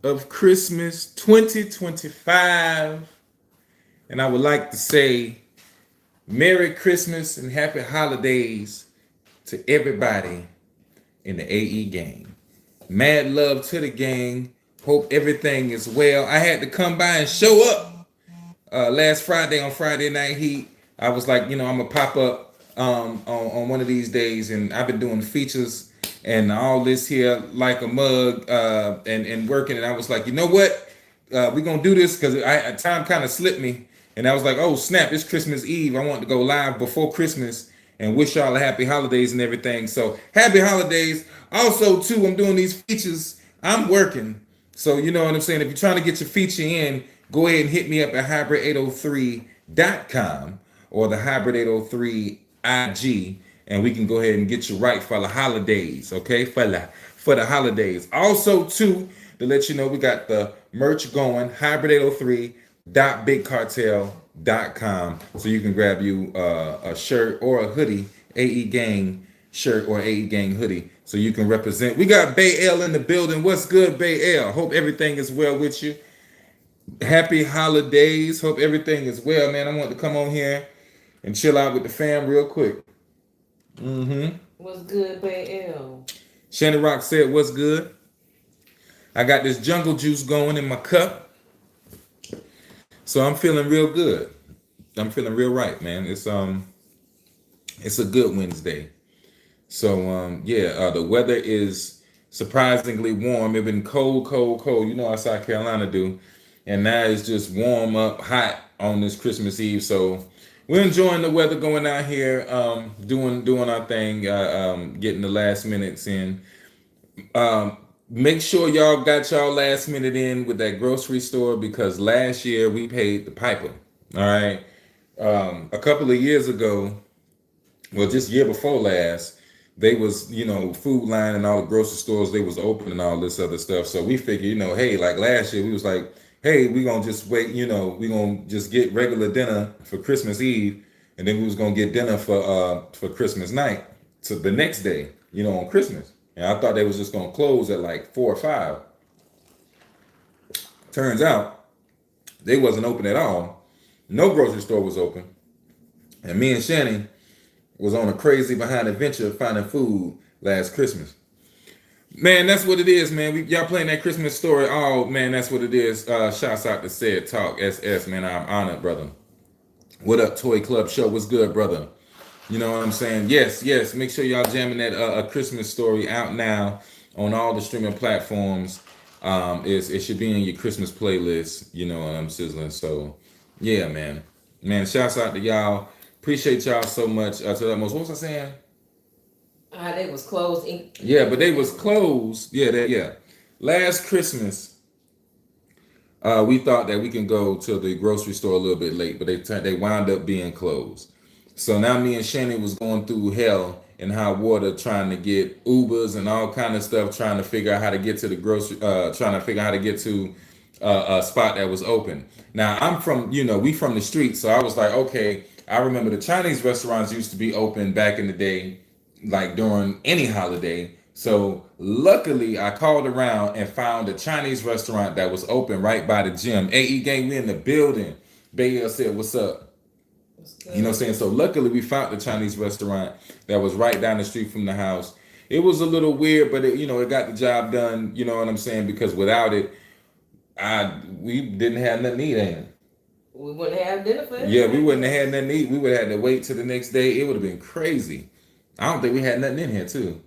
of Christmas 2025. And I would like to say Merry Christmas and Happy Holidays to everybody in the AE gang. Mad love to the gang. Hope everything is well. I had to come by and show up last Friday on Friday Night Heat. I was like, I'm gonna pop up on one of these days, and I've been doing features and all this here like a mug and working. And I was like, you know what? We're gonna do this because time kind of slipped me, and I was like, oh snap, it's Christmas Eve. I want to go live before Christmas and wish y'all a happy holidays and everything. So happy holidays. Also, too, I'm doing these features. I'm working. So you know what I'm saying? If you're trying to get your feature in, go ahead and hit me up at hybrid803.com or the hybrid803 IG, and we can go ahead and get you right for the holidays, okay? For the holidays. Also, too, to let you know, we got the merch going, hybrid803.bigcartel.com, so you can grab you a shirt or a hoodie, AE Gang shirt or AE Gang hoodie, so you can represent. We got Bay L in the building. What's good, Bay L? Hope everything is well with you. Happy holidays. Hope everything is well, man. I want to come on here and chill out with the fam real quick. What's good, Bay L? Shannon Rock said, what's good? I got this jungle juice going in my cup. So I'm feeling real good. I'm feeling real right, man. It's a good Wednesday. So the weather is surprisingly warm. It's been cold, cold, cold. You know how South Carolina do. And now it's just warm up, hot on this Christmas Eve. So we're enjoying the weather, going out here, doing our thing, getting the last minutes in. Make sure y'all got y'all last minute in with that grocery store, because last year we paid the piper. All right. A couple of years ago, well, just year before last, they was, Food Line and all the grocery stores, they was open and all this other stuff. So we figured, hey, like last year we was like, hey, we gonna just wait, we gonna just get regular dinner for Christmas Eve, and then we was gonna get dinner for Christmas night to the next day, on Christmas. And I thought they was just gonna close at like 4 or 5. Turns out they wasn't open at all. No grocery store was open. And me and Shannon was on a crazy behind adventure finding food last Christmas. Man, that's what it is, man. Y'all playing that Christmas story. Oh, man, that's what it is. Shouts out to Said Talk, SS, man. I'm honored, brother. What up, Toy Club Show? What's good, brother? You know what I'm saying? Yes. Make sure y'all jamming that a Christmas story out now on all the streaming platforms. It should be in your Christmas playlist. You know what I'm sizzling. So, yeah, man. Shouts out to y'all. Appreciate y'all so much. To the most. What was I saying? They was closed. Yeah, but they was closed. Yeah. Last Christmas, we thought that we can go to the grocery store a little bit late, but they wound up being closed. So now me and Shannon was going through hell and hot water trying to get Ubers and all kind of stuff, trying to figure out how to get to the grocery, trying to figure out how to get to a spot that was open. Now I'm from, we from the street, so I was like, okay, I remember the Chinese restaurants used to be open back in the day, like during any holiday. So luckily I called around and found a Chinese restaurant that was open right by the gym. AE gang, we in the building. Bay said, what's up? You know what I'm saying? So luckily we found the Chinese restaurant that was right down the street from the house. It was a little weird, but it got the job done. You know what I'm saying? Because without it, we didn't have nothing to eat in. We wouldn't have dinner for it. Yeah, we wouldn't have had nothing to eat. We would have had to wait till the next day. It would have been crazy. I don't think we had nothing in here too.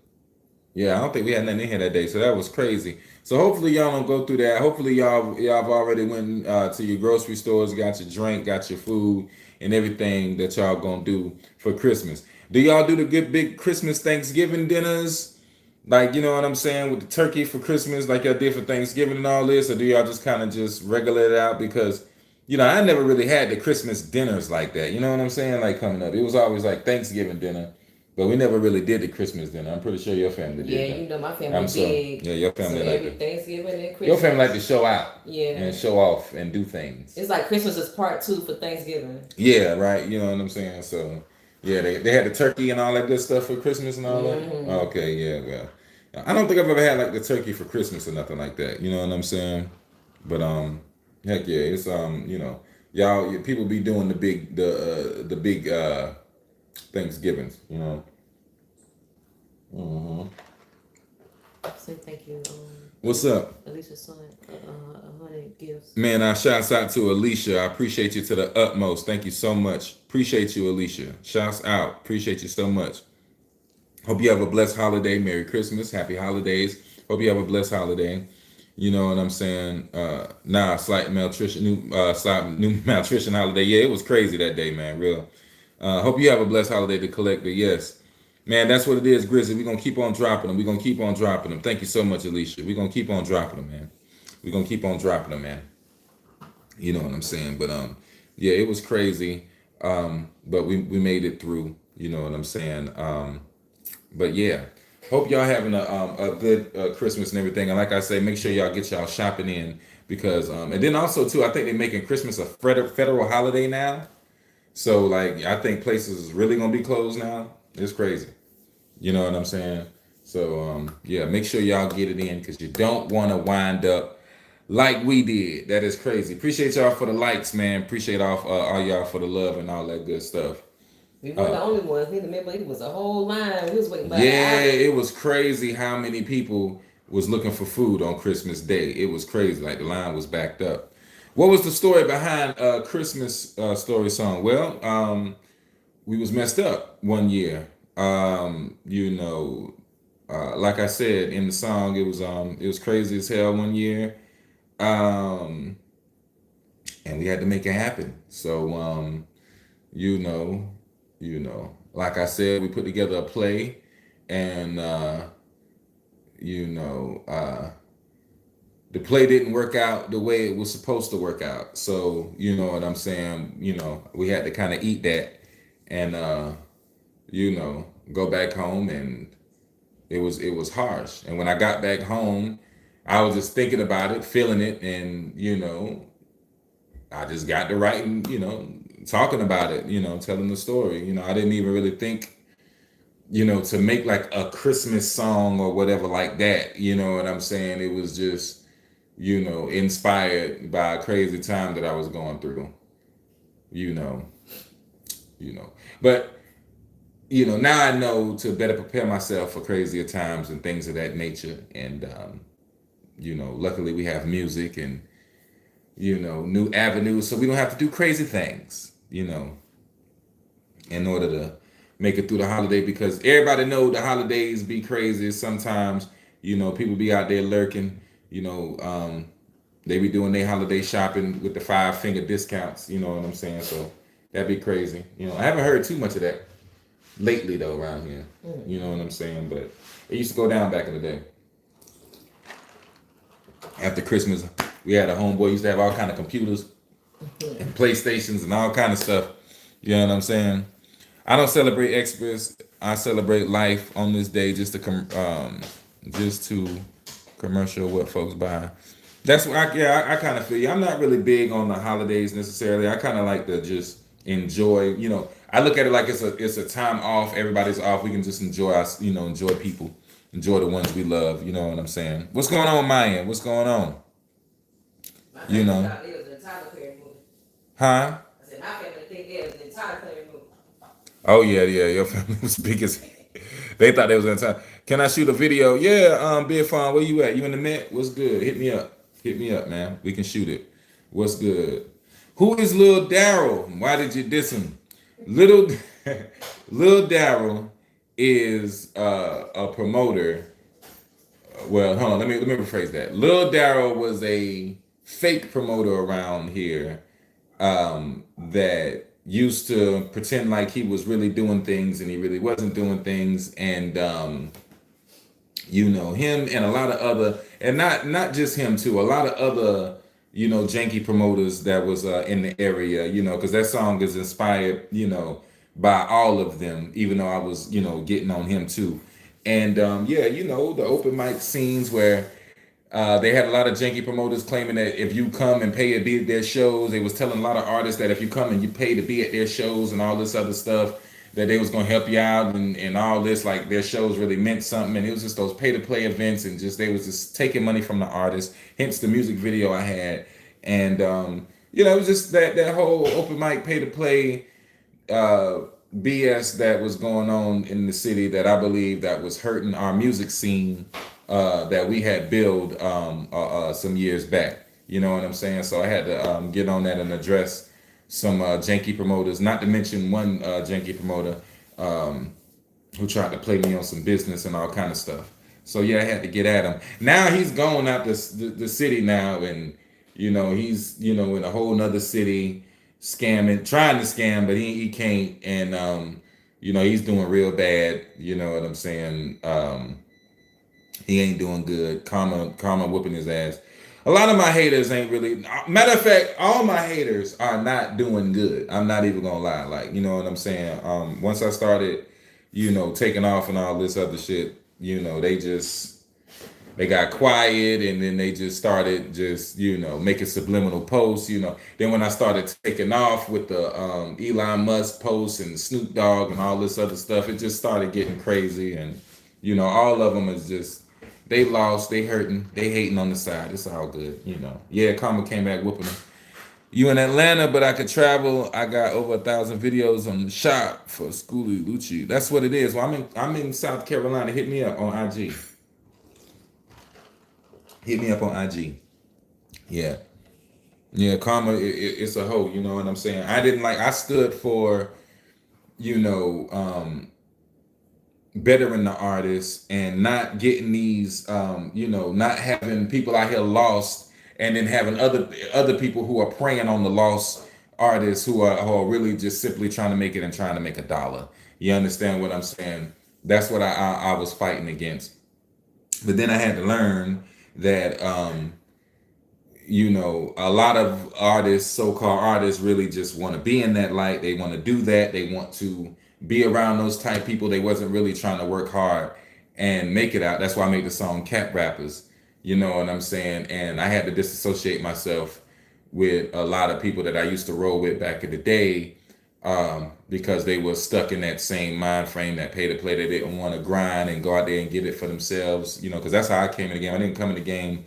Yeah, I don't think we had nothing in here that day. So that was crazy. So hopefully y'all don't go through that. Hopefully y'all have already went to your grocery stores, got your drink, got your food, and everything that y'all gonna do for Christmas. Do y'all do the good big Christmas Thanksgiving dinners? Like, you know what I'm saying, with the turkey for Christmas, like y'all did for Thanksgiving and all this? Or do y'all just kind of just regulate it out? Because, I never really had the Christmas dinners like that. You know what I'm saying? Like coming up. It was always like Thanksgiving dinner. But we never really did the Christmas dinner. I'm pretty sure your family did. Yeah, my family did. Yeah, your family so like every Thanksgiving and Christmas. Your family like to show out. Yeah. And show off and do things. It's like Christmas is part 2 for Thanksgiving. Yeah, right. You know what I'm saying? So, yeah, they had the turkey and all that good stuff for Christmas and all that? Okay, yeah, well. I don't think I've ever had like the turkey for Christmas or nothing like that. You know what I'm saying? But heck yeah, it's y'all people be doing the big Thanksgivings. You know. Hmm. Say thank you. What's up? Alicia sent 100 gifts. Man, I shouts out to Alicia. I appreciate you to the utmost. Thank you so much. Appreciate you, Alicia. Shouts out. Appreciate you so much. Hope you have a blessed holiday. Merry Christmas. Happy holidays. Hope you have a blessed holiday. You know what I'm saying? Slight new malnutrition holiday. Yeah, it was crazy that day, man. Real. Hope you have a blessed holiday to collect. But yes, man, that's what it is, Grizzly. We're gonna keep on dropping them. We're gonna keep on dropping them. Thank you so much, Alicia. We're gonna keep on dropping them, man. We're gonna keep on dropping them, man. You know what I'm saying? But yeah, it was crazy. But we made it through. You know what I'm saying? But yeah, hope y'all having a good Christmas and everything. And like I say, make sure y'all get y'all shopping in because and then also too, I think they're making Christmas a federal holiday now. So like, I think places is really gonna be closed now. It's crazy. You know what I'm saying? So yeah, make sure y'all get it in because you don't want to wind up like we did. That is crazy. Appreciate y'all for the likes, man. Appreciate all y'all for the love and all that good stuff. We weren't the only ones. We remember it was a whole line. We was waiting by Yeah, it was crazy how many people was looking for food on Christmas Day. It was crazy. Like the line was backed up. What was the story behind Christmas story song? Well, we was messed up one year. Like I said in the song, it was crazy as hell one year. And we had to make it happen. So you know, like I said, we put together a play and the play didn't work out the way it was supposed to work out. So, you know what I'm saying? You know, we had to kind of eat that and go back home and it was harsh. And when I got back home, I was just thinking about it, feeling it, and I just got to writing, talking about it, telling the story. I didn't even really think, to make like a Christmas song or whatever like that. You know what I'm saying? It was just, inspired by a crazy time that I was going through. You know, But now I know to better prepare myself for crazier times and things of that nature. And luckily we have music and new avenues, so we don't have to do crazy things, in order to make it through the holiday, because everybody know the holidays be crazy sometimes. People be out there lurking, they be doing their holiday shopping with the 5-finger discounts, you know what I'm saying? So that'd be crazy. I haven't heard too much of that lately though around here. You know what I'm saying? But it used to go down back in the day. After Christmas, we had a homeboy used to have all kind of computers and PlayStations and all kind of stuff. You know what I'm saying? I don't celebrate Xmas. I celebrate life on this day just to commercial what folks buy. That's what I kind of feel you. I'm not really big on the holidays necessarily. I kind of like to just enjoy. I look at it like it's a time off. Everybody's off. We can just enjoy us. Enjoy people. Enjoy the ones we love. You know what I'm saying? What's going on my end? What's going on? Huh? I said, my family think it was the entire Perry movie. Oh yeah. Your family was big as they thought they was in time. Can I shoot a video? Yeah, Big Fawn, where you at? You in the net? What's good? Hit me up, man. We can shoot it. What's good? Who is Lil Daryl? Why did you diss him? Lil Daryl is a promoter. Well, hold on. Let me rephrase that. Lil Daryl was a fake promoter around here that used to pretend like he was really doing things and he really wasn't doing things. And him and a lot of other, and not just him too, a lot of other janky promoters that was in the area, because that song is inspired by all of them, even though I was getting on him too. And the open mic scenes where they had a lot of janky promoters claiming that if you come and pay to be at their shows, they was telling a lot of artists that if you come and you pay to be at their shows and all this other stuff, that they was gonna help you out and all this, like their shows really meant something, and it was just those pay to play events, and just they was just taking money from the artists. Hence the music video I had, and it was just that whole open mic pay to play BS that was going on in the city that I believe that was hurting our music scene that we had built some years back. You know what I'm saying? So I had to get on that and address some janky promoters, not to mention one janky promoter who tried to play me on some business and all kind of stuff. So yeah, I had to get at him. Now he's gone out the city now, and he's in a whole nother city scamming, trying to scam, but he can't, and he's doing real bad. You know what I'm saying? He ain't doing good. Karma whooping his ass. A lot of my haters ain't really. Matter of fact, all my haters are not doing good. I'm not even gonna lie. Like, you know what I'm saying? Once I started, taking off and all this other shit, they got quiet, and then they just started making subliminal posts. Then when I started taking off with the Elon Musk posts and Snoop Dogg and all this other stuff, it just started getting crazy, and all of them is just. They lost, they hurting, they hating on the side. It's all good, Yeah, Karma came back whooping them. You in Atlanta, but I could travel. I got over 1,000 videos on the shop for Schoolie Lucci. That's what it is. Well, I'm in South Carolina. Hit me up on IG. Hit me up on IG. Yeah. Yeah, Karma, it's a hoe, you know what I'm saying? I stood for, bettering the artists and not getting these not having people out here lost, and then having other people who are preying on the lost artists who are really just simply trying to make it and trying to make a dollar. You understand what I'm saying? That's what I was fighting against. But then I had to learn that a lot of artists, so-called artists, really just want to be in that light. They want to do that. They want to be around those type people. They wasn't really trying to work hard and make it out. That's why I made the song Cap Rappers. You know what I'm saying? And I had to disassociate myself with a lot of people that I used to roll with back in the day, because they were stuck in that same mind frame, that pay to play. They didn't want to grind and go out there and get it for themselves, because that's how I came in the game. I didn't come in the game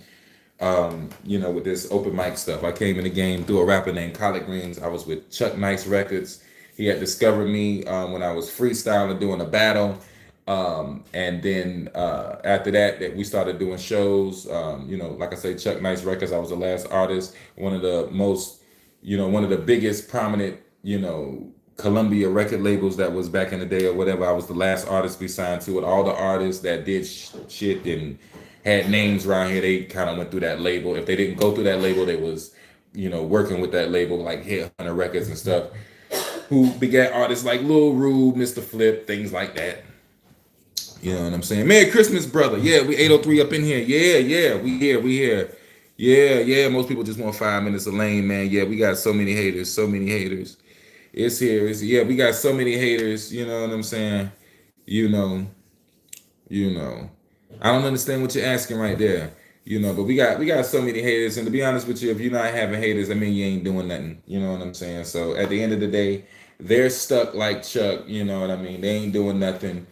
with this open mic stuff. I came in the game through a rapper named Collard Greens. I was with Chuck Nice Records. He had discovered me when I was freestyling, doing a battle. And then after that we started doing shows. Like I say, Chuck Nice Records, I was the last artist, one of the biggest prominent, Columbia record labels that was back in the day or whatever. I was the last artist we signed to it. All the artists that did shit and had names around here, they kind of went through that label. If they didn't go through that label, they was, working with that label, like Headhunter Records and stuff, who begat artists like Lil Rube, Mr. Flip, things like that. You know what I'm saying? Merry Christmas, brother. Yeah, we 803 up in here. Yeah, we here. Yeah. Most people just want 5 minutes of lane, man. Yeah, we got so many haters. It's here. We got so many haters. You know what I'm saying? You know. I don't understand what you're asking right there. But we got so many haters, and to be honest with you, if you're not having haters, I mean, you ain't doing nothing. You know what I'm saying? So at the end of the day, they're stuck like Chuck. You know what I mean? They ain't doing nothing.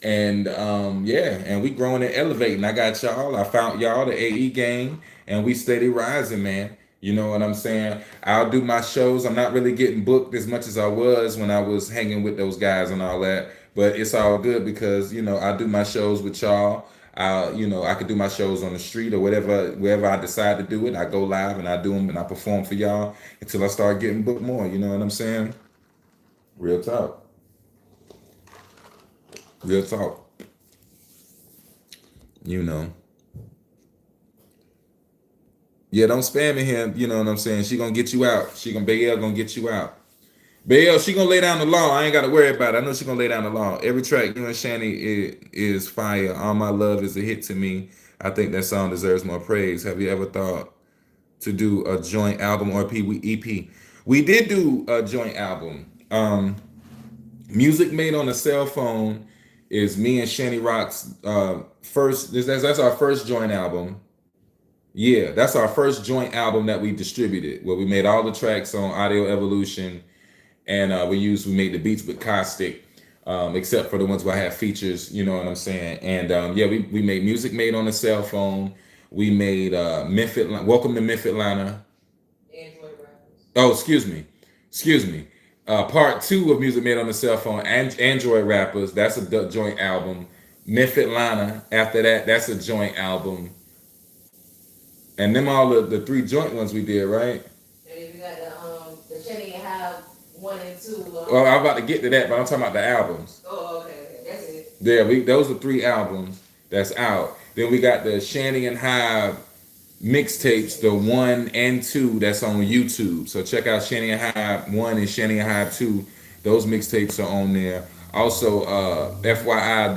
And and we growing and elevating. I got y'all. I found y'all, the AE gang, and we steady rising, man. You know what I'm saying? I'll do my shows. I'm not really getting booked as much as I was when I was hanging with those guys and all that. But it's all good because, I do my shows with y'all. I could do my shows on the street or wherever I decide to do it. I go live and I do them and I perform for y'all until I start getting booked more. You know what I'm saying? Real talk. Yeah, don't spam in here. You know what I'm saying? She gonna get you out. Big L gonna get you out. Big L, she gonna lay down the law. I ain't gotta worry about it. I know she gonna lay down the law. Every track you and Shani is fire. All My Love is a hit to me. I think that song deserves more praise. Have you ever thought to do a joint album or EP? We did do a joint album. Music Made on a Cell Phone is me and Shani Rock's first. That's our first joint album. Yeah, that's our first joint album that we distributed, where we made all the tracks on Audio Evolution, and we made the beats with Caustic. except for the ones where I have features, you know what I'm saying? And yeah, we made music made on a cell phone. We made Welcome to Memphis Atlanta. Android rappers. Oh, excuse me. Part two of music made on the cell phone and Android rappers. That's a joint album. Memphis Atlanta. After that, that's a joint album. And them all the three joint ones we did, right? And then we got the Chenny and Hive 1 and 2. Well, I'm about to get to that, but I'm talking about the albums. Oh, okay, that's it. Yeah, those are 3 albums that's out. Then we got the Shanny and Hive mixtapes, the 1 and 2 that's on YouTube. So check out Shanny and Hive 1 and Shanny and Hive 2. Those mixtapes are on there. Also, FYI,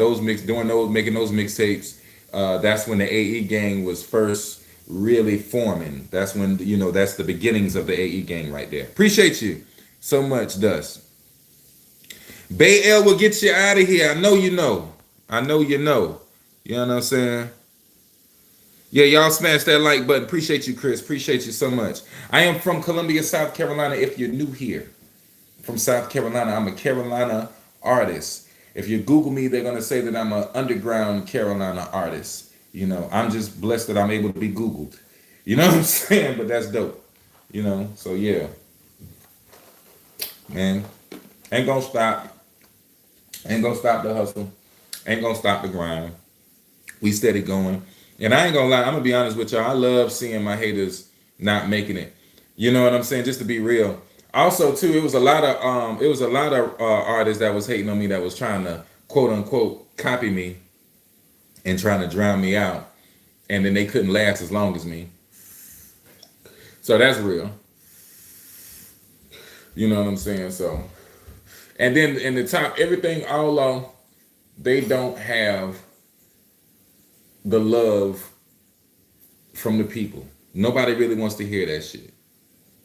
making those mixtapes, that's when the AE gang was first really forming. That's when, that's the beginnings of the AE gang right there. Appreciate you so much, Dust. Bay L will get you out of here. I know you know. I know you know. You know what I'm saying? Yeah, y'all smash that like button. Appreciate you, Chris. Appreciate you so much. I am from Columbia, South Carolina. If you're new here, from South Carolina, I'm a Carolina artist. If you Google me, they're going to say that I'm an underground Carolina artist. I'm just blessed that I'm able to be Googled. You know what I'm saying? But that's dope. So yeah. Man, ain't gonna stop. Ain't gonna stop the hustle. Ain't gonna stop the grind. We steady going. And I ain't gonna lie, I'm gonna be honest with y'all. I love seeing my haters not making it. You know what I'm saying? Just to be real. Also, too, it was a lot of artists that was hating on me that was trying to quote unquote copy me and trying to drown me out. And then they couldn't last as long as me. So that's real. You know what I'm saying? So, and then in the top, everything all along, they don't have the love from the people. Nobody really wants to hear that shit.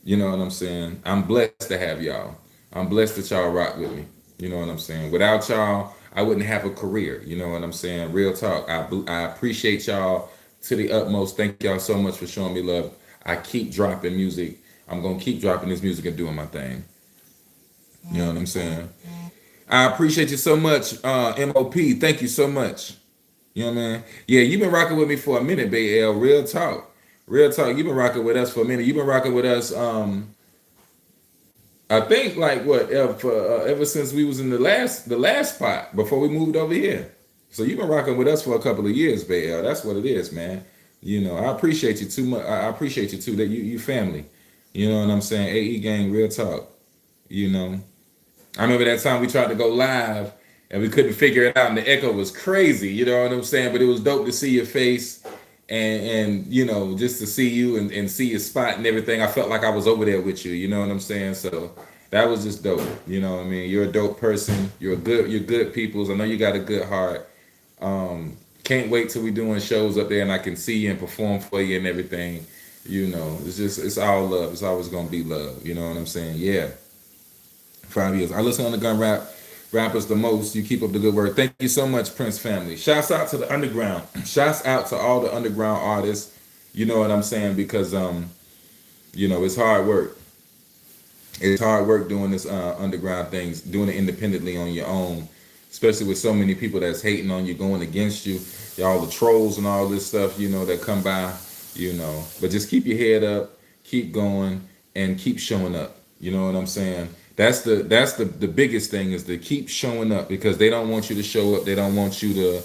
You know what I'm saying? I'm blessed to have y'all. I'm blessed that y'all rock with me. You know what I'm saying? Without y'all, I wouldn't have a career. You know what I'm saying? Real talk. I appreciate y'all to the utmost. Thank y'all so much for showing me love. I keep dropping music. I'm going to keep dropping this music and doing my thing. You know what I'm saying? I appreciate you so much, MOP. Thank you so much. You know what I mean? Yeah, you've been rocking with me for a minute, Bay L. Real talk. Real talk. You've been rocking with us for a minute. You've been rocking with us, I think, like, what, ever since we was in the last spot before we moved over here. So you've been rocking with us for a couple of years, Bay L. That's what it is, man. I appreciate you too much. I appreciate you too, that you family. You know what I'm saying? AE gang, real talk. I remember that time we tried to go live and we couldn't figure it out and the echo was crazy, you know what I'm saying? But it was dope to see your face and just to see you and see your spot and everything. I felt like I was over there with you, you know what I'm saying? So that was just dope. You know what I mean? You're a dope person. You're good peoples. I know you got a good heart. Can't wait till we doing shows up there and I can see you and perform for you and everything. It's all love. It's always gonna be love. You know what I'm saying? Yeah. 5 years. I listen to underground rappers the most. You keep up the good work. Thank you so much, Prince family. Shouts out to the underground. Shouts out to all the underground artists. You know what I'm saying? Because it's hard work. It's hard work doing this underground things, doing it independently on your own, especially with so many people that's hating on you, going against you, all the trolls and all this stuff, that come by, But just keep your head up, keep going, and keep showing up. You know what I'm saying? That's the biggest thing, is to keep showing up, because they don't want you to show up. They don't want you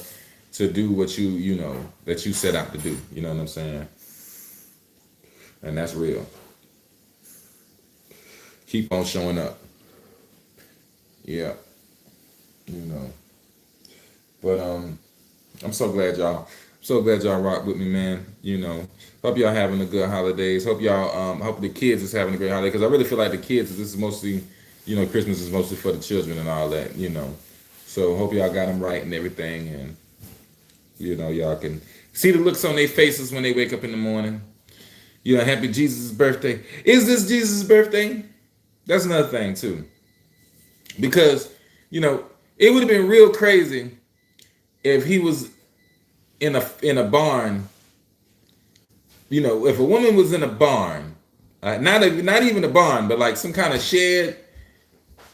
to do what that you set out to do. You know what I'm saying? And that's real. Keep on showing up. Yeah. But I'm so glad y'all rock with me, man. Hope y'all having a good holidays. Hope y'all hope the kids is having a great holiday, because I really feel like the kids, this is mostly, Christmas is mostly for the children and all that, So hope y'all got them right and everything, and y'all can see the looks on their faces when they wake up in the morning. Happy Jesus' birthday. Is this Jesus' birthday? That's another thing too. Because, it would have been real crazy if he was in a barn. If a woman was in a barn, not even a barn, but like some kind of shed,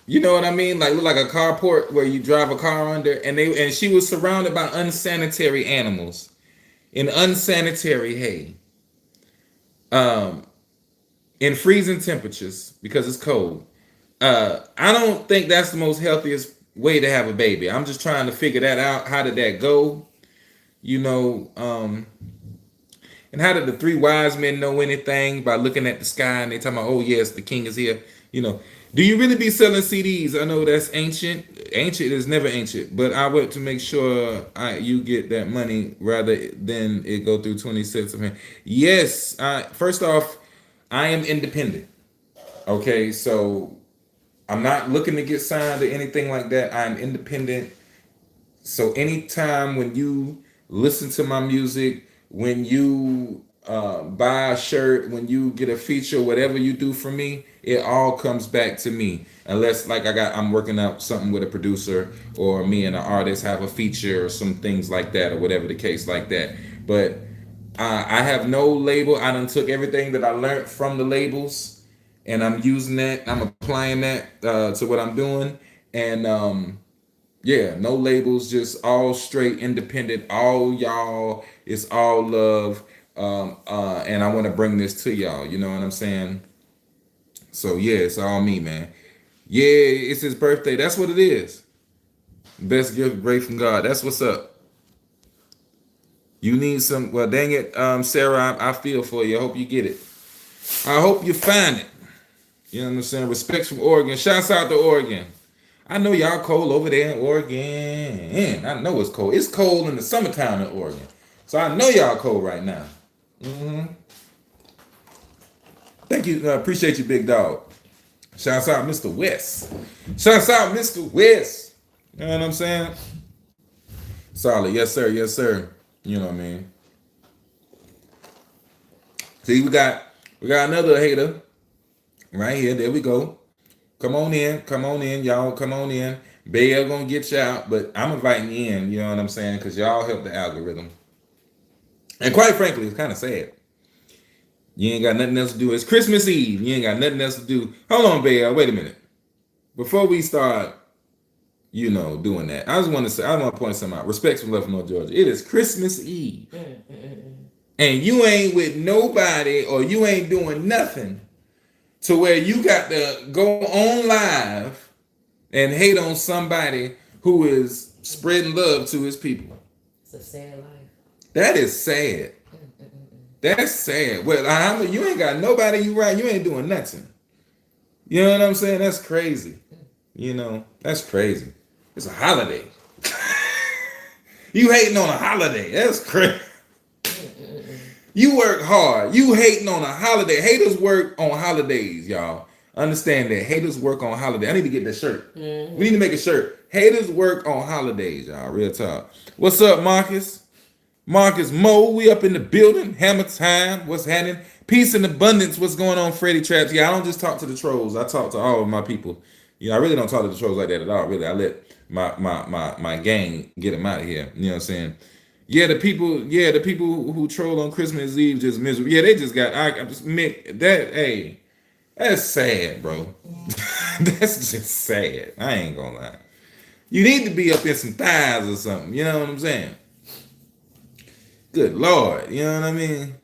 You know what I mean? Like look like a carport where you drive a car under, and she was surrounded by unsanitary animals in unsanitary hay, um, in freezing temperatures because it's cold. I don't think that's the most healthiest way to have a baby. I'm just trying to figure that out. How did that go? You know, and how did the three wise men know anything by looking at the sky and they talking about, oh yes, the king is here? You know, do you really be selling CDs? I know that's ancient. Ancient is never ancient, but I want to make sure you get that money rather than it go through 20 cents of hand. Yes, first off, I am independent. Okay, so I'm not looking to get signed or anything like that. I'm independent. So anytime when you listen to my music, when you buy a shirt, when you get a feature, whatever you do for me, it all comes back to me. Unless like I'm working out something with a producer or me and an artist have a feature or some things like that or whatever the case like that. But I have no label. I done took everything that I learned from the labels and I'm using that. I'm applying that to what I'm doing. And yeah, no labels, just all straight independent, all y'all, it's all love. And I want to bring this to y'all, you know what I'm saying? So yeah, it's all me, man. Yeah, it's his birthday. That's what it is. Best gift, great from God. That's what's up. You need some, well, dang it, Sarah, I feel for you. I hope you get it. I hope you find it. You know what I'm saying? Respects from Oregon. Shouts out to Oregon. I know y'all cold over there in Oregon. I know it's cold. It's cold in the summertime in Oregon. So I know y'all cold right now. Thank you. Appreciate you, big dog. Shouts out Mr. West. Shouts out Mr. West. You know what I'm saying? Solid. Yes, sir. Yes, sir. You know what I mean? See, we got another hater right here. There we go. Come on in, y'all. Come on in. Bell gonna get you out, but I'm inviting you in. You know what I'm saying? Because y'all help the algorithm. And quite frankly, it's kind of sad. You ain't got nothing else to do. It's Christmas Eve. You ain't got nothing else to do. Hold on, Bell. Wait a minute. Before we start, doing that, I want to point something out. Respects from Left North Georgia. It is Christmas Eve, and you ain't with nobody, or you ain't doing nothing to where you got to go on live and hate on somebody who is spreading love to his people. It's a sad life. That is sad. That's sad. Well, you ain't got nobody you ain't doing nothing. You know what I'm saying? That's crazy. That's crazy. It's a holiday. You hating on a holiday. That's crazy. You work hard. You hating on a holiday. Haters work on holidays, y'all. Understand that. Haters work on holidays. I need to get that shirt. We need to make a shirt. Haters work on holidays, y'all. Real talk. What's up, Marcus? Marcus Moe, we up in the building. Hammer time. What's happening? Peace and abundance. What's going on, Freddie Traps? Yeah, I don't just talk to the trolls. I talk to all of my people. I really don't talk to the trolls like that at all. Really, I let my gang get them out of here. You know what I'm saying? Yeah, the people who troll on Christmas Eve just miserable. Yeah, they just got. That's sad, bro. That's just sad. I ain't gonna lie. You need to be up in some thighs or something. You know what I'm saying? Good Lord, you know what I mean?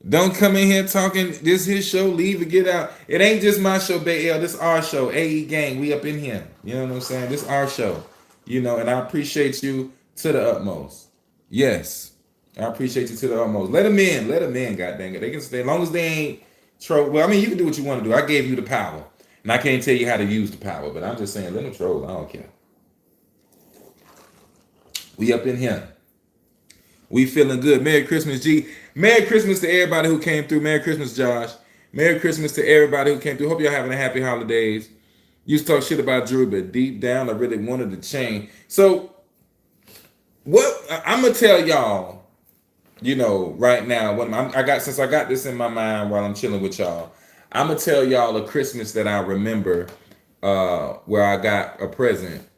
Don't come in here talking, this his show, leave and get out. It ain't just my show, Bay L, this our show, AE Gang, we up in here. You know what I'm saying? This our show. And I appreciate you to the utmost. Yes, I appreciate you to the utmost. Let them in, god dang it. They can stay, as long as they ain't troll. Well, I mean, you can do what you want to do. I gave you the power. And I can't tell you how to use the power, but I'm just saying, let them troll, I don't care. We up in here. We feeling good. Merry Christmas, G. Merry Christmas to everybody who came through. Merry Christmas, Josh. Merry Christmas to everybody who came through. Hope y'all having a happy holidays. Used to talk shit about Drew, but deep down, I really wanted to change. So, what I'm gonna tell y'all, right now, since I got this in my mind while I'm chilling with y'all, I'm gonna tell y'all a Christmas that I remember, where I got a present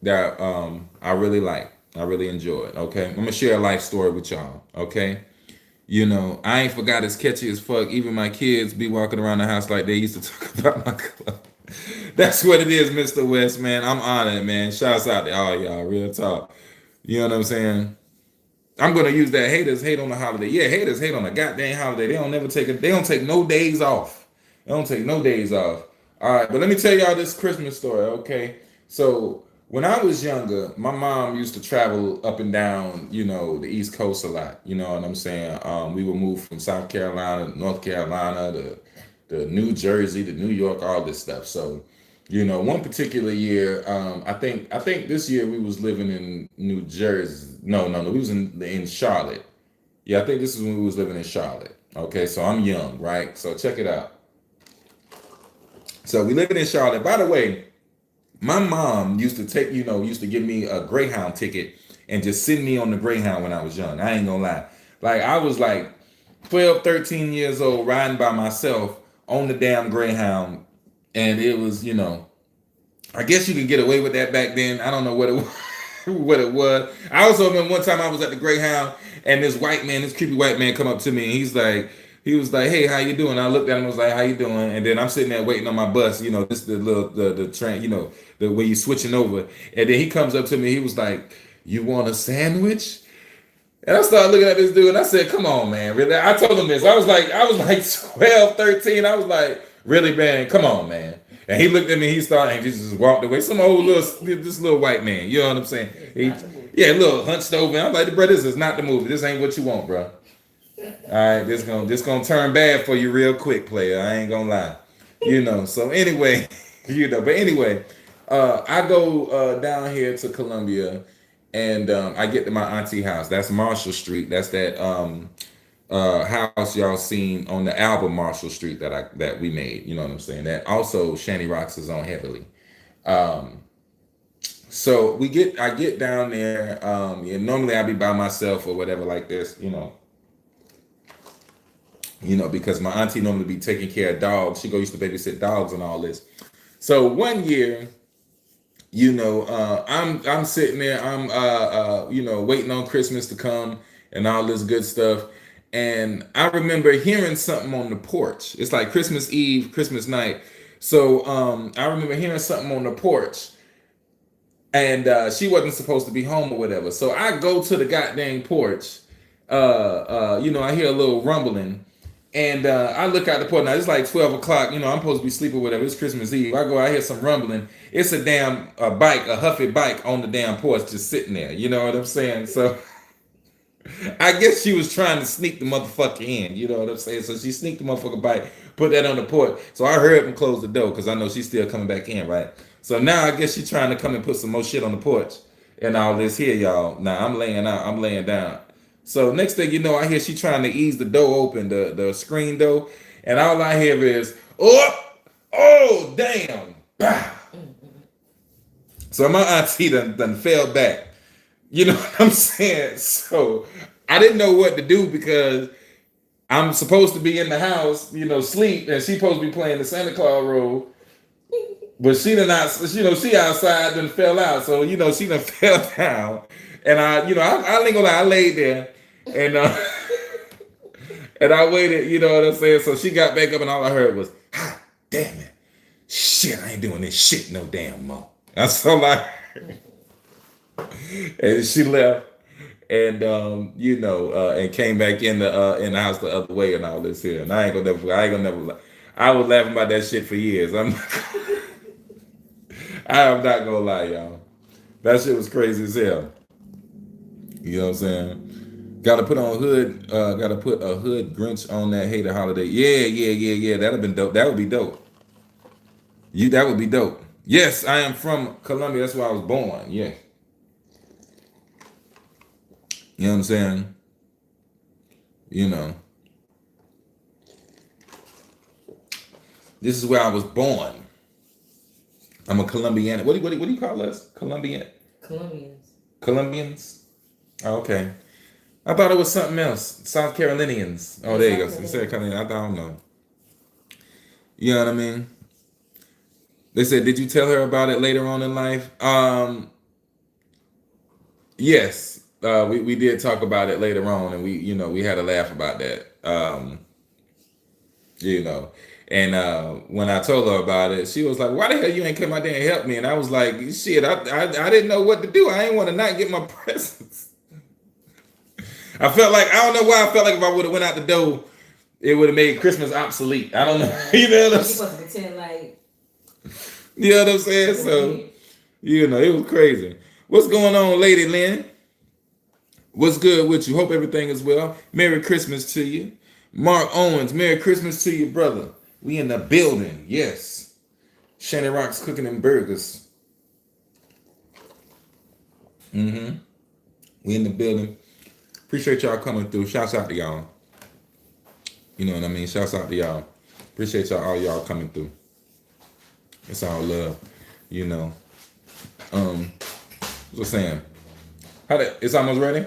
that I really like. I really enjoyed. Okay, I'm gonna share a life story with y'all. Okay, I ain't forgot it's catchy as fuck. Even my kids be walking around the house like they used to talk about my club. That's what it is, Mr. West, man. I'm honored, man. Shouts out to all y'all, real talk. You know what I'm saying? I'm gonna use that haters hate on the holiday. Yeah, haters hate on the goddamn holiday. They don't never take it. They don't take no days off. They don't take no days off. All right, but let me tell y'all this Christmas story, okay? So when I was younger, my mom used to travel up and down, the East Coast a lot. You know what I'm saying? We would move from South Carolina, North Carolina, to New Jersey, to New York, all this stuff. So one particular year, I think this year we was living in New Jersey. No, we was in Charlotte. Yeah, I think this is when we was living in Charlotte. Okay, so I'm young, right? So check it out. So we living in Charlotte. By the way, my mom used to give me a Greyhound ticket and just send me on the Greyhound when I was young. I ain't gonna lie. Like I was like 12, 13 years old riding by myself on the damn Greyhound. And it was, I guess you could get away with that back then. I don't know what it was. What it was. I also remember one time I was at the Greyhound and this creepy white man come up to me and he was like, "Hey, how you doing?" I looked at him and was like, "How you doing?" And then I'm sitting there waiting on my bus, this the train, the way you switching over. And then he comes up to me, he was like, "You want a sandwich?" And I started looking at this dude and I said, "Come on, man, really?" I told him this. I was like 12, 13. I was like, "Really, man? Come on, man." And he looked at me, he started and just walked away. Some old this little white man, you know what I'm saying? Yeah, a little hunched over. I'm like, "Bro, this is not the movie. This ain't what you want, bro. All right, this gonna turn bad for you real quick, player. I ain't gonna lie." So anyway, but anyway, I go down here to Columbia, and I get to my auntie house. That's Marshall Street. That's that house y'all seen on the album Marshall Street that we made. You know what I'm saying? That also Shanny Rocks is on heavily. So I get down there. Normally I be by myself or whatever like this. Because my auntie normally be taking care of dogs. She used to babysit dogs and all this. So one year, I'm sitting there, I'm waiting on Christmas to come and all this good stuff. And I remember hearing something on the porch. It's like Christmas Eve, Christmas night. So I remember hearing something on the porch. And she wasn't supposed to be home or whatever. So I go to the goddamn porch. I hear a little rumbling. And I look out the porch. Now it's like 12 o'clock. I'm supposed to be sleeping or whatever. It's Christmas Eve. I go out, hear some rumbling. It's a damn bike, a Huffy bike on the damn porch just sitting there. You know what I'm saying? So I guess she was trying to sneak the motherfucker in. You know what I'm saying? So she sneaked the motherfucker bike, put that on the porch. So I heard him close the door because I know she's still coming back in, right? So now I guess she's trying to come and put some more shit on the porch and all this here, y'all. Now I'm laying down. So next thing you know, I hear she trying to ease the door open, the screen door, and all I hear is, oh, damn. Bah. So my auntie done fell back. You know what I'm saying? So I didn't know what to do because I'm supposed to be in the house, sleep, and she's supposed to be playing the Santa Claus role. But she done not, she outside done fell out. So, she done fell down. And I ain't gonna lie, I laid there and and I waited, you know what I'm saying? So she got back up and all I heard was, "Ah, damn it. Shit, I ain't doing this shit no damn more." That's all I heard. And she left and and came back in the house the other way and all this here. And I ain't gonna never I was laughing about that shit for years. I am not gonna lie, y'all. That shit was crazy as hell. You know what I'm saying? Gotta put a hood Grinch on that hater holiday. Yeah. That'd have been dope. That would be dope. That would be dope. Yes, I am from Columbia. That's where I was born. Yeah. You know what I'm saying? This is where I was born. I'm a Colombian. What do you call us? Colombian? Colombians? Oh, okay. I thought it was something else. South Carolinians. Oh, there you go. South Carolinian. I don't know. You know what I mean? They said, did you tell her about it later on in life? Yes. We did talk about it later on, and we had a laugh about that. you know. And when I told her about it, she was like, "Why the hell you ain't come out there and help me?" And I was like, "Shit, I didn't know what to do. I didn't want to not get my presents." I felt like, I don't know why I felt like if I would have went out the door, it would have made Christmas obsolete. I don't know. You know what I'm You saying? supposed to pretend like You know what I'm saying? So, you know, it was crazy. What's going on, Lady Lynn? What's good with you? Hope everything is well. Merry Christmas to you. Mark Owens, Merry Christmas to you, brother. We in the building. Yes. Shannon Rock's cooking them burgers. Mm-hmm. We in the building. Appreciate y'all coming through. Shouts out to y'all. You know what I mean? Shouts out to y'all. Appreciate y'all, all y'all coming through. It's all love. You know. What's I saying? It's almost ready?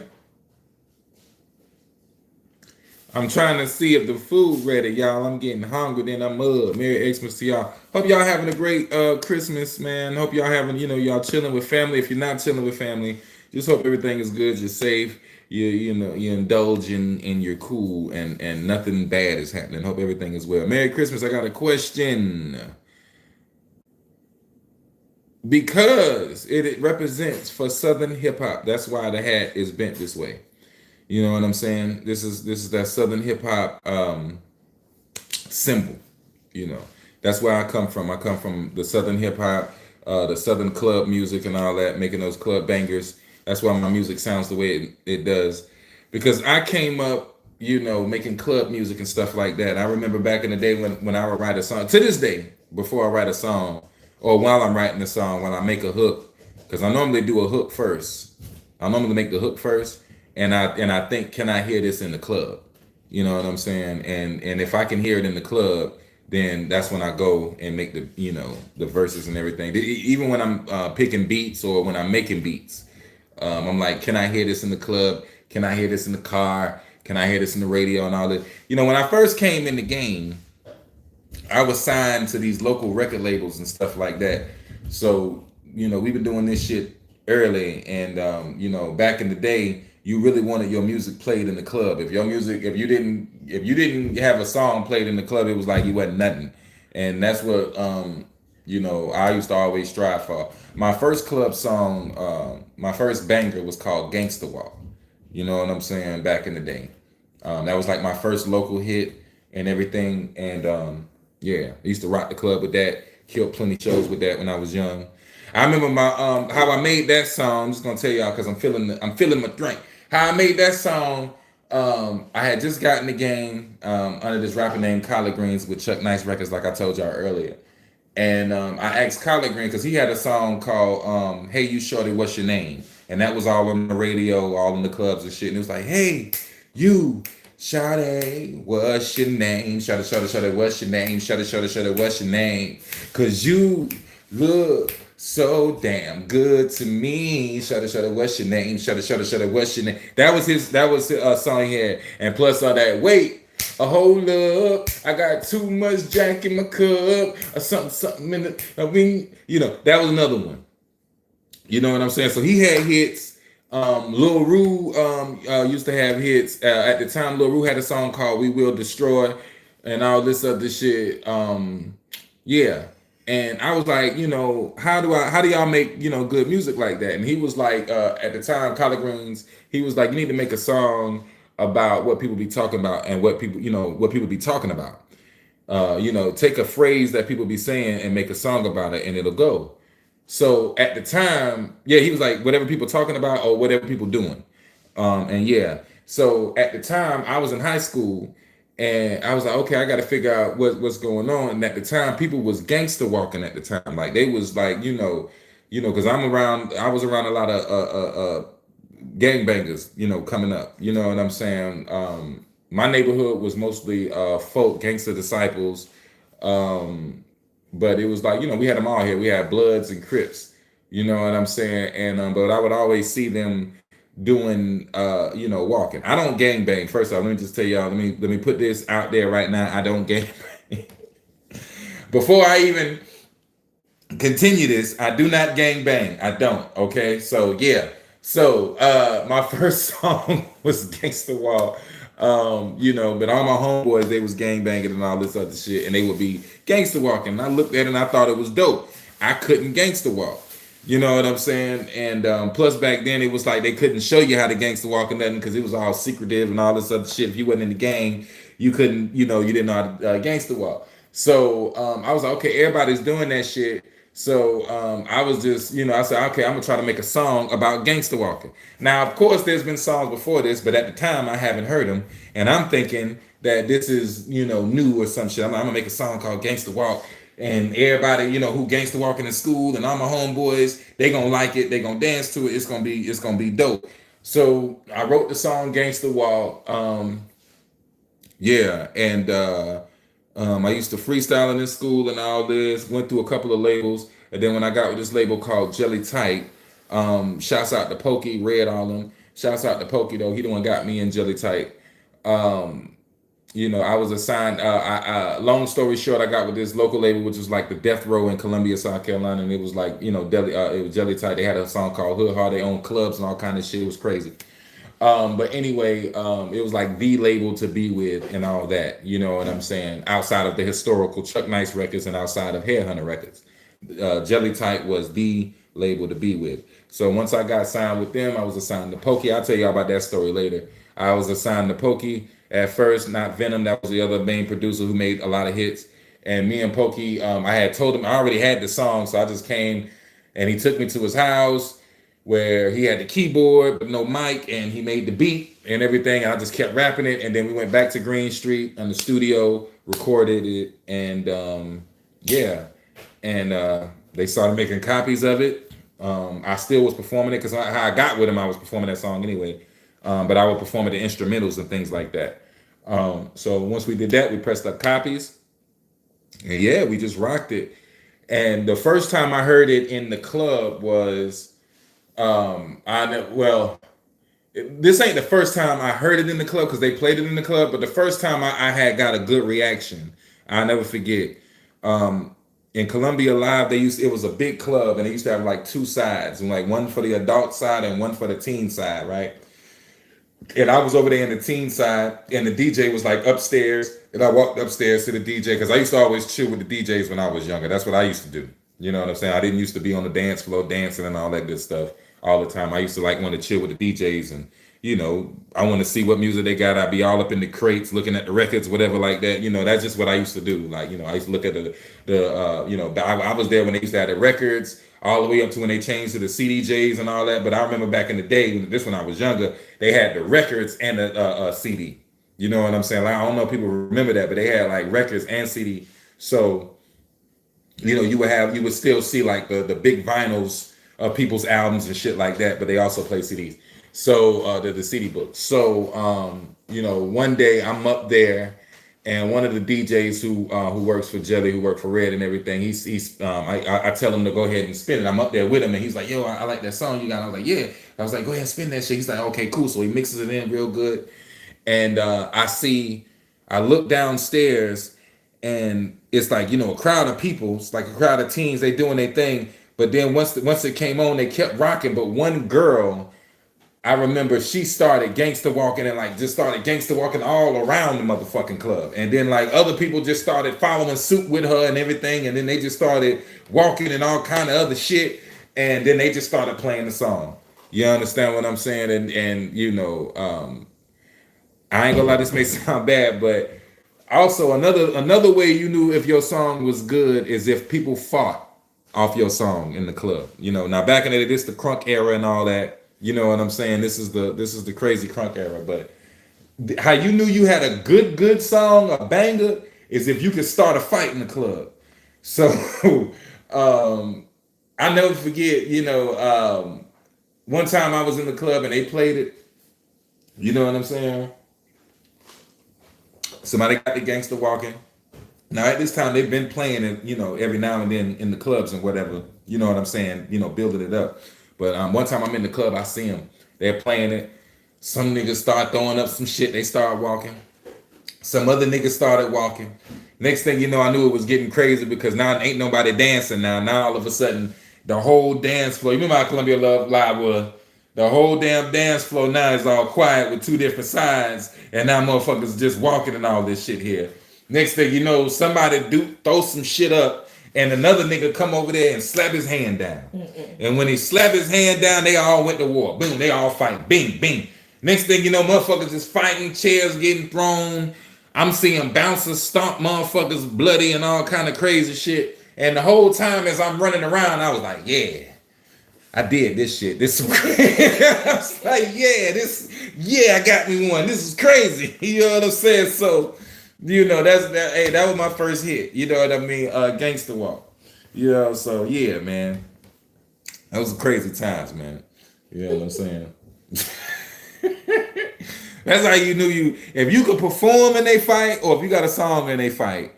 I'm trying to see if the food ready, y'all. I'm getting hungry, then I'm up. Merry Xmas to y'all. Hope y'all having a great Christmas, man. Hope y'all having, y'all chilling with family. If you're not chilling with family, just hope everything is good. You're safe. You're indulging and you're cool, and nothing bad is happening. Hope everything is well. Merry Christmas. I got a question. Because it represents for Southern hip hop. That's why the hat is bent this way. You know what I'm saying? This is that Southern hip hop symbol. You know, that's where I come from. I come from the Southern hip hop, the Southern club music and all that, making those club bangers. That's why my music sounds the way it does. Because I came up, making club music and stuff like that. I remember back in the day when I would write a song. To this day, before I write a song, or while I'm writing the song, when I make a hook, because I normally do a hook first. I normally make the hook first, and I think, can I hear this in the club? You know what I'm saying? And if I can hear it in the club, then that's when I go and make the verses and everything. Even when I'm picking beats or when I'm making beats, I'm like, can I hear this in the club? Can I hear this in the car? Can I hear this in the radio and all that? When I first came in the game, I was signed to these local record labels and stuff like that. So, we've been doing this shit early. And, back in the day, you really wanted your music played in the club. If you didn't have a song played in the club, it was like you wasn't nothing. And that's what, I used to always strive for. My first club song, my first banger was called Gangsta Walk. You know what I'm saying? Back in the day. That was like my first local hit and everything. And, yeah, I used to rock the club with that. Killed plenty shows with that when I was young. I remember my how I made that song. I'm just gonna tell y'all because I'm feeling my drink. How I made that song. I had just gotten the game under this rapper named Collard Greens with Chuck Nice Records, like I told y'all earlier. And I asked Collard Green because he had a song called "Hey You Shorty, What's Your Name?" And that was all on the radio, all in the clubs and shit. And it was like, "Hey, you." Shawty, what's your name? Shawty, what's your name? Shawty, what's your name? Cause you look so damn good to me. Shawty, what's your name? Shawty, what's your name? That was a song he had. And plus all that, wait, hold up, I got too much Jack in my cup. Or something in it. That was another one. You know what I'm saying? So he had hits. Lil Rue used to have hits. At the time, Lil Rue had a song called "We Will Destroy" and all this other shit. Yeah. And I was like, how do y'all make, good music like that? And he was like, at the time, Collard Greens, he was like, you need to make a song about what people be talking about and what people be talking about. Take a phrase that people be saying and make a song about it and it'll go. So at the time, yeah, he was like, whatever people talking about or whatever people doing. And yeah, so at the time I was in high school and I was like, okay, I got to figure out what's going on. And at the time, people was gangster walking at the time. Like they was like, because I was around a lot of gangbangers, coming up. You know what I'm saying? My neighborhood was mostly folk gangster disciples. But it was like, we had them all here. We had Bloods and Crips, you know what I'm saying? And but I would always see them doing walking. I don't gang bang. First off, let me just tell y'all, let me put this out there right now. I don't gang bang. Before I even continue this, I do not gang bang. I don't. Okay. So yeah. So my first song was Gangsta Walk You know, but all my homeboys, they was gang banging and all this other shit, and they would be gangster walking. And I looked at it and I thought it was dope. I couldn't gangster walk. You know what I'm saying? And plus back then it was like they couldn't show you how to gangster walk or nothing because it was all secretive and all this other shit. If you wasn't in the gang, you couldn't, you know, you didn't know how to gangster walk. So I was like, okay, everybody's doing that shit. So I was just, you know, I said, okay, I'm gonna try to make a song about gangster walking. Now, of course, there's been songs before this, but at the time I haven't heard them, and I'm thinking that this is, you know, new or some shit. I'm gonna make a song called Gangster Walk, and everybody, you know, who gangster walking in school, and all my homeboys, they gonna like it, they gonna dance to it. It's gonna be dope. So I wrote the song Gangster Walk. Yeah, and I used to freestyling in school and all this. Went through a couple of labels, and then when I got with this label called Jelly Tight, shouts out to Pokey, read all them. Shouts out to Pokey though, he the one got me in Jelly Tight. You know, I was assigned. Long story short, I got with this local label, which was like the Death Row in Columbia, South Carolina, and it was like, you know, it was Jelly Tight. They had a song called Hood Hard. They owned clubs and all kind of shit. It was crazy. But anyway, it was like the label to be with and all that, you know what I'm saying? Outside of the historical Chuck Nice records and outside of Headhunter records, Jelly Tight was the label to be with. So once I got signed with them, I was assigned to Pokey. I'll tell you all about that story later. I was assigned to Pokey at first, not Venom. That was the other main producer who made a lot of hits. And me and Pokey, I had told him I already had the song, so I just came and he took me to his house where he had the keyboard but no mic, and he made the beat and everything, and I just kept rapping it. And then we went back to Green Street and the studio, recorded it, and yeah, and they started making copies of it. I still was performing it because how I got with him, I was performing that song anyway, but I would perform it the instrumentals and things like that. So once we did that, we pressed up copies, and yeah, we just rocked it. And the first time I heard it in the club was well, this ain't the first time I heard it in the club because they played it in the club, but the first time I had got a good reaction, I'll never forget. In Columbia Live, it was a big club, and they used to have like two sides, and like one for the adult side and one for the teen side, right? And I was over there in the teen side, and the DJ was like upstairs, and I walked upstairs to the DJ because I used to always chill with the DJs when I was younger. That's what I used to do. You know what I'm saying? I didn't used to be on the dance floor dancing and all that good stuff all the time. I used to like want to chill with the DJs, and you know, I want to see what music they got. I'd be all up in the crates looking at the records, whatever like that. You know, that's just what I used to do. Like, you know, I used to look at you know, I was there when they used to have the records all the way up to when they changed to the CDJs and all that. But I remember back in the day, when I was younger, they had the records and a CD. You know what I'm saying? Like, I don't know if people remember that, but they had like records and CD. So, you know, you would still see like the big vinyls of people's albums and shit like that, but they also play CDs. So the CD books. So you know, one day I'm up there, and one of the DJs who works for Jelly, who worked for Red and everything, I tell him to go ahead and spin it. I'm up there with him, and he's like, "Yo, I like that song you got." I was like, "Yeah." I was like, "Go ahead, spin that shit." He's like, "Okay, cool." So he mixes it in real good, and I look downstairs, and it's like, you know, a crowd of people. It's like a crowd of teens. They doing their thing. But then once it came on, they kept rocking. But one girl, I remember, she started gangster walking and like just started gangster walking all around the motherfucking club. And then like other people just started following suit with her and everything. And then they just started walking and all kind of other shit. And then they just started playing the song. You understand what I'm saying? And you know, I ain't gonna lie, this may sound bad, but also another way you knew if your song was good is if people fought off your song in the club. You know, now back in the day, this the crunk era and all that. You know what I'm saying? This is the crazy crunk era. But how you knew you had a good song, a banger, is if you could start a fight in the club. So I never forget, you know, one time I was in the club and they played it. You know what I'm saying? Somebody got the gangster walking. Now at this time they've been playing it, you know, every now and then in the clubs and whatever. You know what I'm saying? You know, building it up. But one time I'm in the club, I see them. They're playing it. Some niggas start throwing up some shit. They start walking. Some other niggas started walking. Next thing you know, I knew it was getting crazy because now ain't nobody dancing now. Now all of a sudden, the whole dance floor. You remember how Columbia Live was? The whole damn dance floor now is all quiet with two different sides, and now motherfuckers just walking and all this shit here. Next thing you know, somebody throw some shit up, and another nigga come over there and slap his hand down. And when he slapped his hand down, they all went to war. Boom, they all fight. Bing, bing. Next thing you know, motherfuckers is fighting, chairs getting thrown. I'm seeing bouncers stomp motherfuckers bloody and all kind of crazy shit. And the whole time as I'm running around, I was like, yeah, I did this shit. This is I was like, I got me one. This is crazy. You know what I'm saying? So, you know, that was my first hit. You know what I mean? Gangsta Walk. You know, so yeah, man. That was crazy times, man. You know what I'm saying? That's how you knew if you could perform in a fight, or if you got a song in a fight,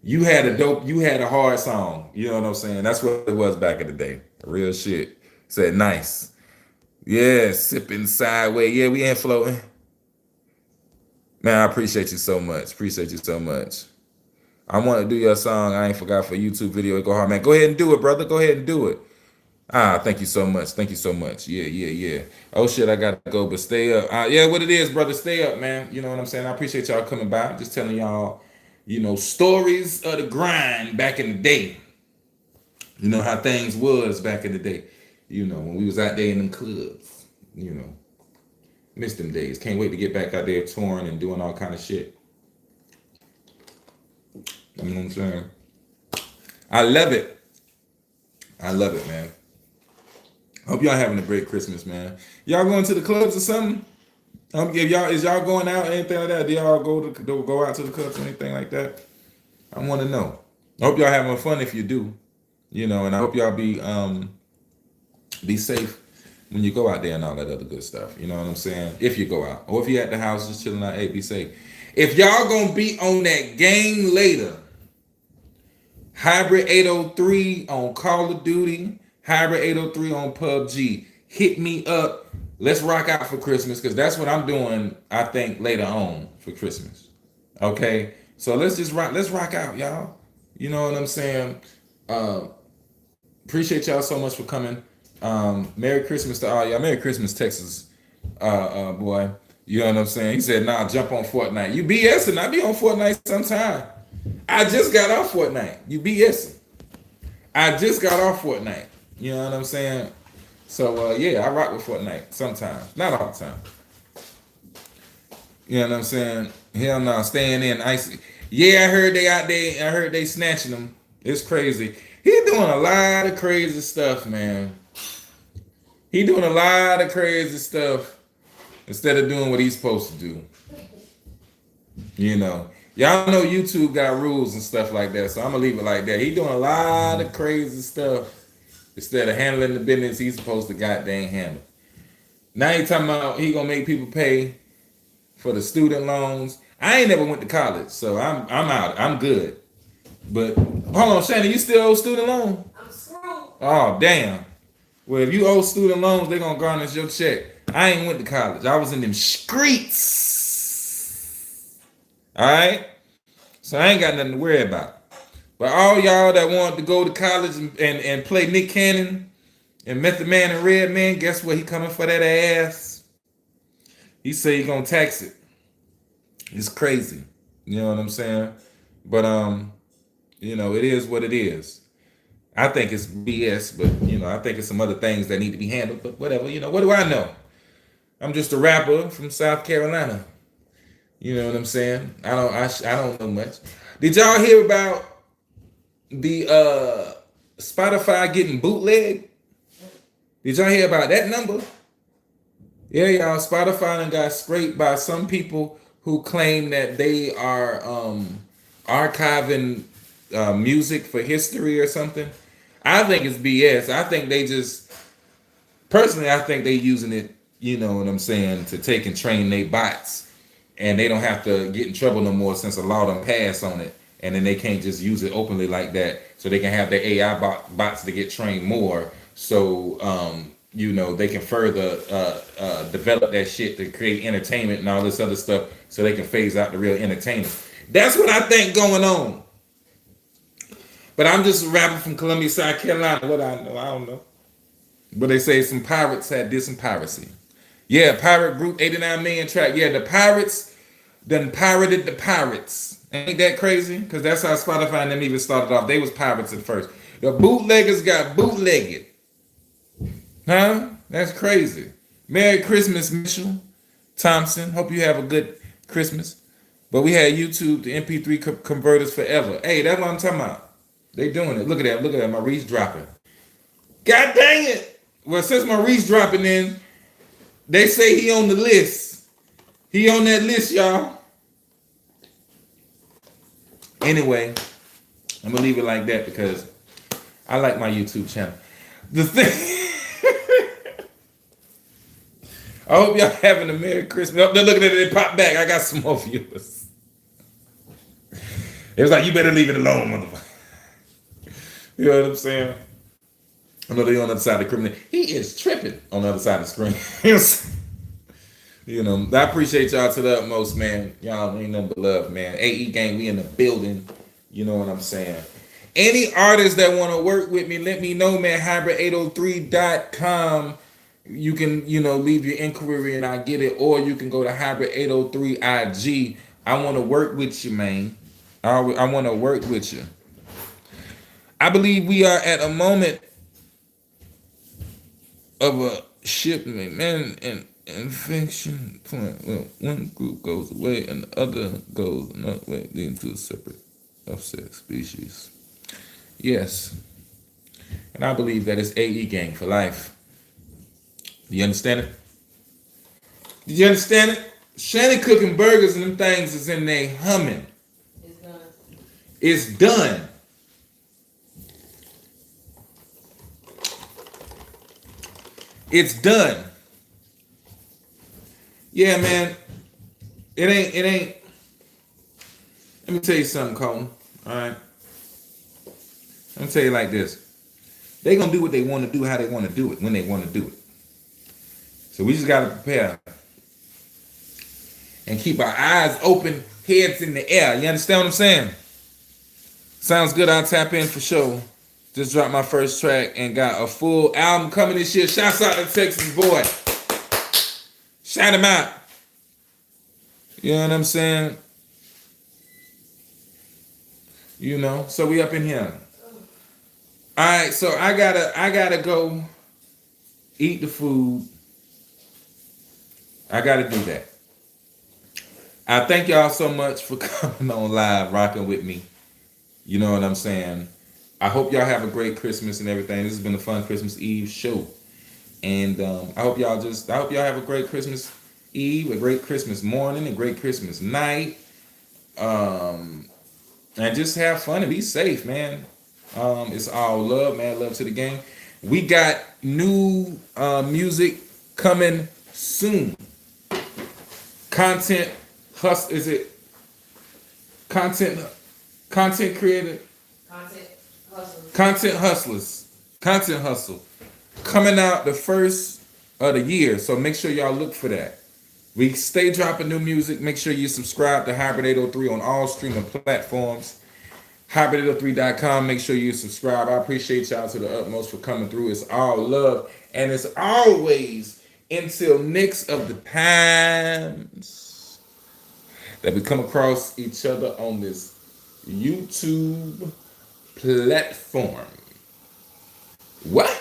you had a hard song. You know what I'm saying? That's what it was back in the day. Real shit. Said nice. Yeah, sipping sideways. Yeah, we ain't floating. Man, I appreciate you so much. Appreciate you so much. I want to do your song. I ain't forgot for YouTube video. It go hard, man. Go ahead and do it, brother. Go ahead and do it. Thank you so much. Thank you so much. Yeah. Oh shit, I gotta go, but stay up. Yeah, what it is, brother. Stay up, man. You know what I'm saying? I appreciate y'all coming by. Just telling y'all, you know, stories of the grind back in the day. You know how things was back in the day. You know, when we was out there in them clubs. You know, miss them days. Can't wait to get back out there touring and doing all kind of shit. You know what I'm saying? I love it. I love it, man. Hope y'all having a great Christmas, man. Y'all going to the clubs or something? Is y'all going out or anything like that? Do y'all go out to the clubs or anything like that? I want to know. I hope y'all having fun if you do. You know, and I hope y'all be safe when you go out there and all that other good stuff. You know what I'm saying? If you go out. Or if you're at the house just chilling out, hey, be safe. If y'all gonna be on that game later, Hybrid 803 on Call of Duty, Hybrid 803 on PUBG. Hit me up. Let's rock out for Christmas, because that's what I'm doing, I think, later on for Christmas. Okay? So let's rock out, y'all. You know what I'm saying? Appreciate y'all so much for coming. Merry Christmas to all y'all. Merry Christmas, Texas boy. You know what I'm saying? He said, nah, jump on Fortnite. You BSing. I be on Fortnite sometime. I just got off Fortnite. You BSing. I just got off Fortnite. You know what I'm saying? So, yeah, I rock with Fortnite sometimes. Not all the time. You know what I'm saying? Hell no, staying in icy. Yeah, I heard they out there. I heard they snatching them. It's crazy. He doing a lot of crazy stuff, man. He doing a lot of crazy stuff instead of doing what he's supposed to do. You know. Y'all know YouTube got rules and stuff like that, so I'm gonna leave it like that. He doing a lot of crazy stuff instead of handling the business he's supposed to goddamn handle. Now he talking about he gonna make people pay for the student loans. I ain't never went to college, so I'm out. I'm good. But hold on, Shannon, you still owe student loan? I'm screwed. Oh damn. Well, if you owe student loans, they gonna garnish your check. I ain't went to college. I was in them streets. All right, so I ain't got nothing to worry about. But all y'all that want to go to college and play Nick Cannon and Method Man and Red Man, guess what? He coming for that ass. He say he gonna tax it. It's crazy. You know what I'm saying? But you know, it is what it is. I think it's BS, but you know, I think it's some other things that need to be handled. But whatever, you know, what do I know? I'm just a rapper from South Carolina. You know what I'm saying? I don't know much. Did y'all hear about the Spotify getting bootleg? Did y'all hear about that number? Yeah, y'all, Spotify done got scraped by some people who claim that they are archiving music for history or something. I think it's BS. I think they just, personally, I think they using it, you know what I'm saying, to take and train their bots. And they don't have to get in trouble no more since a law done passed on it. And then they can't just use it openly like that. So they can have their AI bots to get trained more. So, you know, they can further develop that shit to create entertainment and all this other stuff so they can phase out the real entertainment. That's what I think going on. But I'm just a rapper from Columbia, South Carolina. What I know, I don't know. But they say some pirates did some piracy. Yeah, pirate group, 89 million track. Yeah, the pirates done pirated the pirates. Ain't that crazy? Because that's how Spotify and them even started off. They was pirates at first. The bootleggers got bootlegged. Huh? That's crazy. Merry Christmas, Mitchell Thompson. Hope you have a good Christmas. But we had YouTube, the MP3 converters forever. Hey, that's what I'm talking about. They doing it. Look at that. Look at that. Maurice dropping. God dang it. Well, since Maurice dropping in, they say he on the list. He on that list, y'all. Anyway, I'm gonna leave it like that because I like my YouTube channel. The thing. I hope y'all having a Merry Christmas. Oh, they're looking at it, they pop back. I got some more viewers. It was like, you better leave it alone, motherfucker. You know what I'm saying? I know they on the other side of the criminal. He is tripping on the other side of the screen. You know, I appreciate y'all to the utmost, man. Y'all ain't nothing but love, man. AE gang, we in the building. You know what I'm saying? Any artists that want to work with me, let me know, man. Hybrid803.com. You can, leave your inquiry and I'll get it. Or you can go to Hybrid803 IG. I want to work with you, man. I want to work with you. I believe we are at a moment of a shipment, man, and infection point. Well, one group goes away and the other goes another way, leading to a separate offset species. Yes. And I believe that it's AE gang for life. Do you understand it? Did you understand it? Shannon cooking burgers and them things is in there humming. It's done. It's done. It's done. Yeah, man. It ain't. Let me tell you something, Colton. All right. Let me tell you like this. They gonna do what they want to do, how they want to do it, when they want to do it. So we just gotta prepare and keep our eyes open, heads in the air. You understand what I'm saying? Sounds good. I'll tap in for sure. Just dropped my first track and got a full album coming this year. Shouts out to Texas boy. Shout him out. You know what I'm saying? So we up in here. All right, so I gotta go eat the food. I gotta do that. I thank y'all so much for coming on live, rocking with me. You know what I'm saying? I hope y'all have a great Christmas and everything. This has been a fun Christmas Eve show. And I hope y'all have a great Christmas Eve, a great Christmas morning, a great Christmas night. And just have fun and be safe, man. It's all love, man. Love to the gang. We got new music coming soon. Content creator? Content hustle. Coming out the first of the year. So make sure y'all look for that. We stay dropping new music. Make sure you subscribe to Hybrid 803 on all streaming platforms. Hybrid803.com. Make sure you subscribe. I appreciate y'all to the utmost for coming through. It's all love. And it's always until next of the times that we come across each other on this YouTube platform. What?